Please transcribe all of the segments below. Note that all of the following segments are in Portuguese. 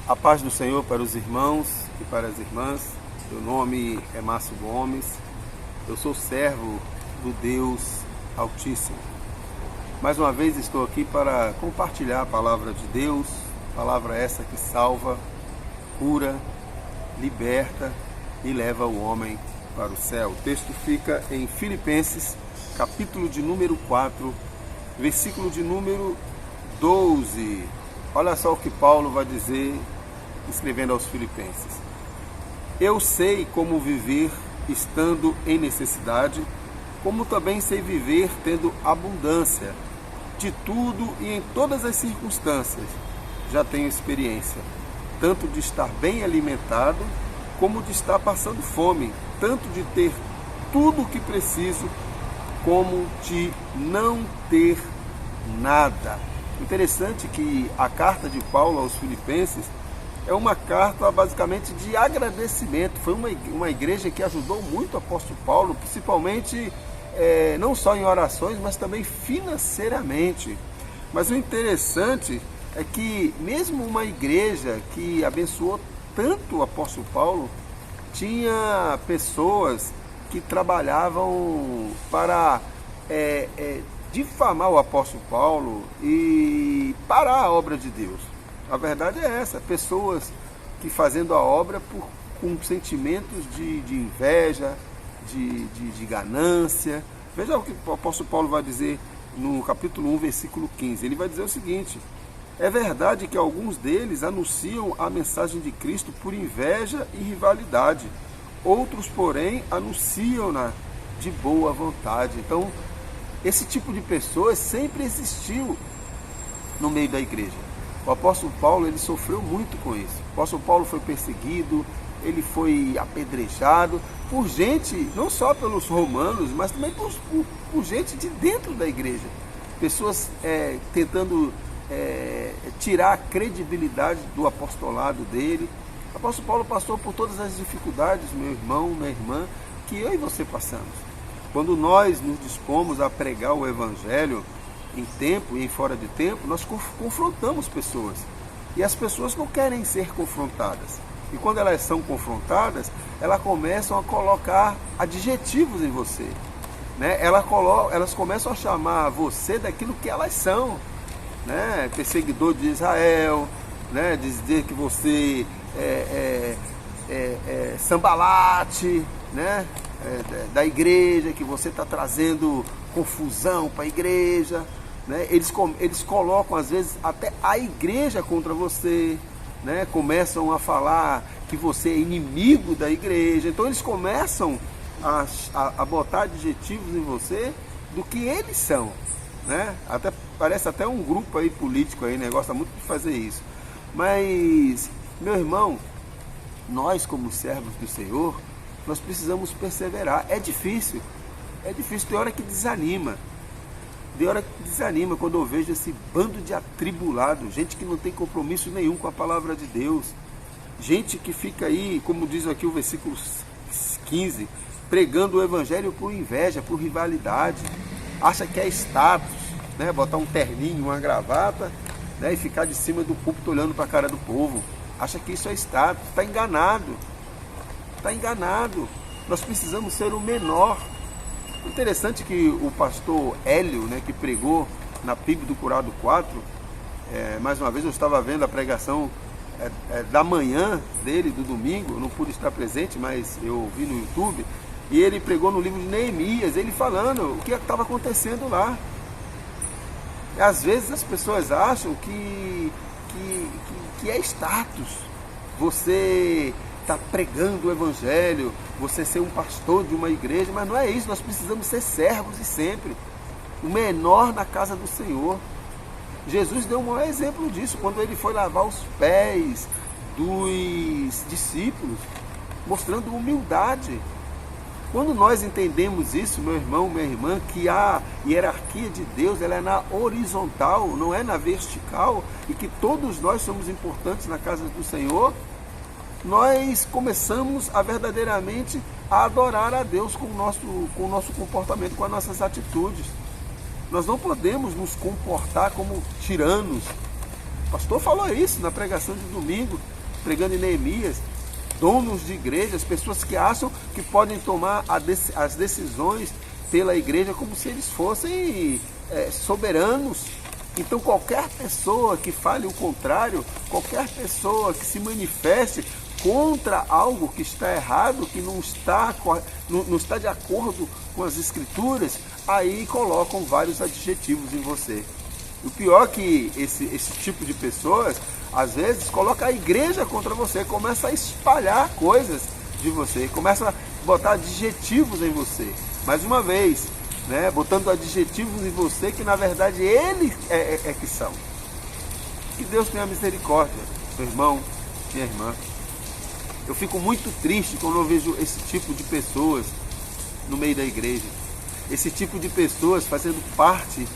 A paz do Senhor para os irmãos e para as irmãs. Meu nome é Márcio Gomes. Eu sou servo do Deus Altíssimo. Mais uma vez estou aqui para compartilhar a palavra de Deus, palavra essa que salva, cura, liberta e leva o homem para o céu. O texto fica em Filipenses, capítulo de número 4, versículo de número 12. Olha só o que Paulo vai dizer, escrevendo aos Filipenses. Eu sei como viver estando em necessidade, como também sei viver tendo abundância. De tudo e em todas as circunstâncias já tenho experiência, tanto de estar bem alimentado, como de estar passando fome, tanto de ter tudo o que preciso, como de não ter nada. Interessante que a carta de Paulo aos Filipenses é uma carta basicamente de agradecimento. Foi uma igreja que ajudou muito o apóstolo Paulo, principalmente não só em orações, mas também financeiramente. Mas o interessante é que mesmo uma igreja que abençoou tanto o apóstolo Paulo, tinha pessoas que trabalhavam para difamar o apóstolo Paulo e parar a obra de Deus. A verdade é essa, pessoas que fazendo a obra com sentimentos de inveja, de ganância. Veja o que o apóstolo Paulo vai dizer no capítulo 1, versículo 15. Ele vai dizer o seguinte: é verdade que alguns deles anunciam a mensagem de Cristo por inveja e rivalidade. Outros, porém, anunciam-na de boa vontade. Então, esse tipo de pessoas sempre existiu no meio da igreja. O apóstolo Paulo, ele sofreu muito com isso. O apóstolo Paulo foi perseguido, ele foi apedrejado por gente, não só pelos romanos, mas também por gente de dentro da igreja. Pessoas tentando tirar a credibilidade do apostolado dele. O apóstolo Paulo passou por todas as dificuldades, meu irmão, minha irmã, que eu e você passamos. Quando nós nos dispomos a pregar o evangelho em tempo e em fora de tempo, nós confrontamos pessoas. E as pessoas não querem ser confrontadas. E quando elas são confrontadas, elas começam a colocar adjetivos em você. Né? Elas começam a chamar você daquilo que elas são. Né? Perseguidor de Israel, né? Dizer que você sambalate, né? Da igreja, que você está trazendo confusão para a igreja. Né? Eles colocam às vezes até a igreja contra você, né? Começam a falar que você é inimigo da igreja. Então eles começam a botar adjetivos em você do que eles são. Né? Parece até um grupo aí político aí, né? Gosta muito de fazer isso. Mas, meu irmão, nós como servos do Senhor, nós precisamos perseverar. É difícil, tem hora que desanima. Tem hora que desanima quando eu vejo esse bando de atribulado, gente que não tem compromisso nenhum com a palavra de Deus, gente que fica aí, como diz aqui o versículo 15, pregando o evangelho por inveja, por rivalidade, acha que é status, né? Botar um terninho, uma gravata, né? E ficar de cima do púlpito olhando para a cara do povo, acha que isso é status. Está enganado, nós precisamos ser o menor. Interessante que o pastor Hélio, né, que pregou na PIB do Curado 4, mais uma vez eu estava vendo a pregação da manhã dele, do domingo, eu não pude estar presente, mas eu vi no YouTube, e ele pregou no livro de Neemias, ele falando o que estava acontecendo lá. E às vezes as pessoas acham que é status você está pregando o evangelho, você ser um pastor de uma igreja, mas não é isso. Nós precisamos ser servos e sempre o menor na casa do Senhor. Jesus deu um maior exemplo disso quando ele foi lavar os pés dos discípulos, mostrando humildade. Quando nós entendemos isso, meu irmão, minha irmã, que a hierarquia de Deus ela é na horizontal, não é na vertical, e que todos nós somos importantes na casa do Senhor, nós começamos a verdadeiramente a adorar a Deus com o nosso comportamento, com as nossas atitudes. Nós não podemos nos comportar como tiranos. pastor falou isso na pregação de domingo, pregando em Neemias. Donos de igrejas, pessoas que acham que podem tomar as decisões pela igreja como se eles fossem soberanos. Então qualquer pessoa que fale o contrário, qualquer pessoa que se manifeste contra algo que está errado, que não está de acordo com as escrituras, aí colocam vários adjetivos em você. O pior é que esse tipo de pessoas, às vezes, coloca a igreja contra você, começa a espalhar coisas de você, começa a botar adjetivos em você. Mais uma vez, né, botando adjetivos em você que na verdade eles é que são. Que Deus tenha misericórdia, meu irmão, minha irmã. Eu fico muito triste quando eu vejo esse tipo de pessoas no meio da igreja. Esse tipo de pessoas fazendo parte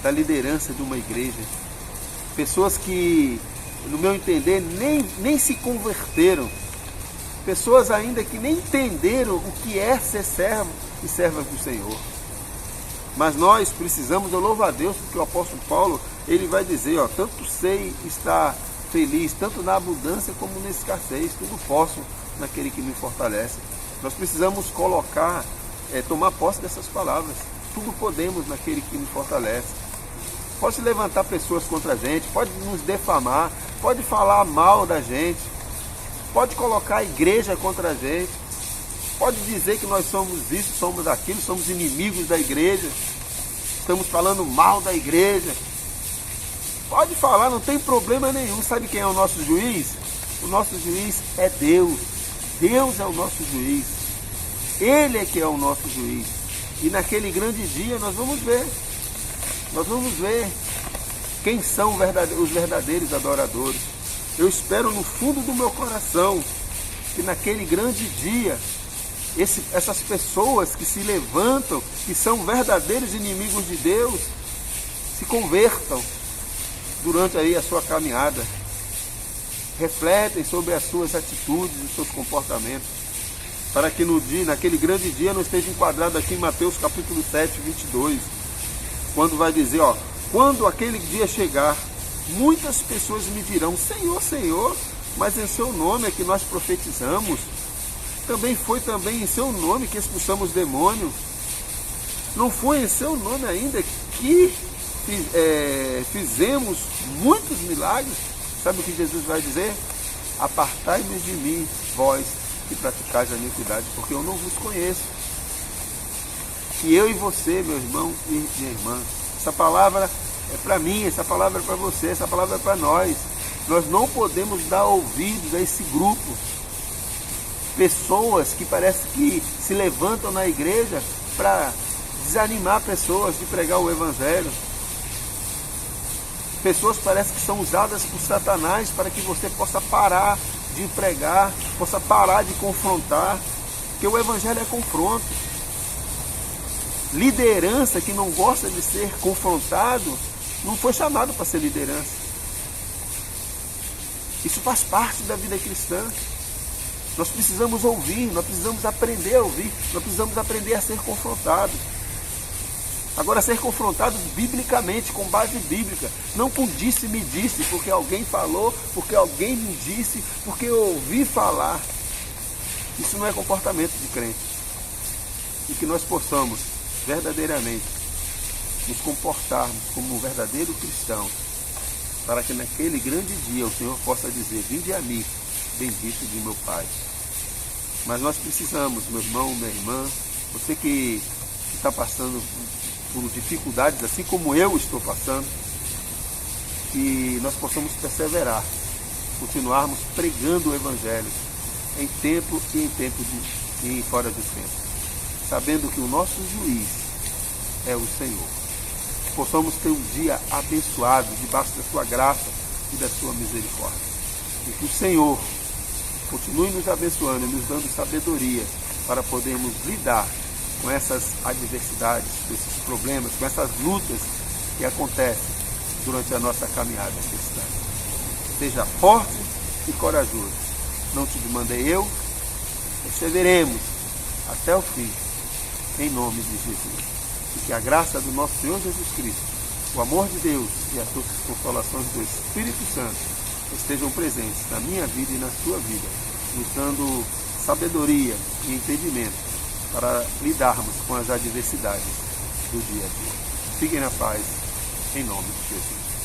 da liderança de uma igreja. Pessoas que, no meu entender, nem se converteram. Pessoas ainda que nem entenderam o que é ser servo e serva do Senhor. Mas nós precisamos, eu louvo a Deus, porque o apóstolo Paulo, ele vai dizer, tanto sei estar feliz, tanto na abundância como na escassez, tudo posso naquele que me fortalece. Nós precisamos tomar posse dessas palavras. Tudo podemos naquele que me fortalece. Pode levantar pessoas contra a gente, pode nos defamar, pode falar mal da gente, pode colocar a igreja contra a gente, pode dizer que nós somos isso, somos aquilo, somos inimigos da igreja, estamos falando mal da igreja. Pode falar, não tem problema nenhum. Sabe quem é o nosso juiz? O nosso juiz é Deus. Deus é o nosso juiz. Ele é que é o nosso juiz. E naquele grande dia nós vamos ver. Nós vamos ver quem são os verdadeiros adoradores. Eu espero no fundo do meu coração que naquele grande dia essas pessoas que se levantam, que são verdadeiros inimigos de Deus, se convertam durante aí a sua caminhada. Refletem sobre as suas atitudes e seus comportamentos, para que naquele grande dia não esteja enquadrado aqui em Mateus capítulo 7, 22, quando vai dizer, quando aquele dia chegar, muitas pessoas me dirão, Senhor, Senhor, mas em seu nome é que nós profetizamos, foi também em seu nome que expulsamos demônios, não foi em seu nome ainda que fizemos muitos milagres. Sabe o que Jesus vai dizer? Apartai-vos de mim, vós que praticais a iniquidade, porque eu não vos conheço. Que eu e você, meu irmão e minha irmã, essa palavra é para mim, essa palavra é para você, essa palavra é para nós. Nós não podemos dar ouvidos a esse grupo. Pessoas que parece que se levantam na igreja para desanimar pessoas de pregar o evangelho. Pessoas parece que são usadas por Satanás para que você possa parar de pregar, possa parar de confrontar, porque o evangelho é confronto. Liderança que não gosta de ser confrontado não foi chamado para ser liderança. Isso faz parte da vida cristã. Nós precisamos ouvir, nós precisamos aprender a ouvir, nós precisamos aprender a ser confrontado. Agora, ser confrontado biblicamente, com base bíblica, não com disse-me disse, porque alguém falou, porque alguém me disse, porque eu ouvi falar. Isso não é comportamento de crente. E que nós possamos verdadeiramente nos comportarmos como um verdadeiro cristão, para que naquele grande dia o Senhor possa dizer, vinde a mim, bendito de meu Pai. Mas nós precisamos, meu irmão, minha irmã, você que está passando por dificuldades, assim como eu estou passando, que nós possamos perseverar, continuarmos pregando o Evangelho em tempo e em tempo e fora de tempo, sabendo que o nosso juiz é o Senhor. Possamos ter um dia abençoado debaixo da sua graça e da sua misericórdia. E que o Senhor continue nos abençoando e nos dando sabedoria para podermos lidar com essas adversidades, com esses problemas, com essas lutas que acontecem durante a nossa caminhada cristã. Seja forte e corajoso. Não te mandei eu, perseveremos até o fim, em nome de Jesus. E que a graça do nosso Senhor Jesus Cristo o amor de Deus e as doces consolações do Espírito Santo estejam presentes na minha vida e na sua vida, nos dando sabedoria e entendimento para lidarmos com as adversidades do dia a dia. Fiquem na paz, em nome de Jesus.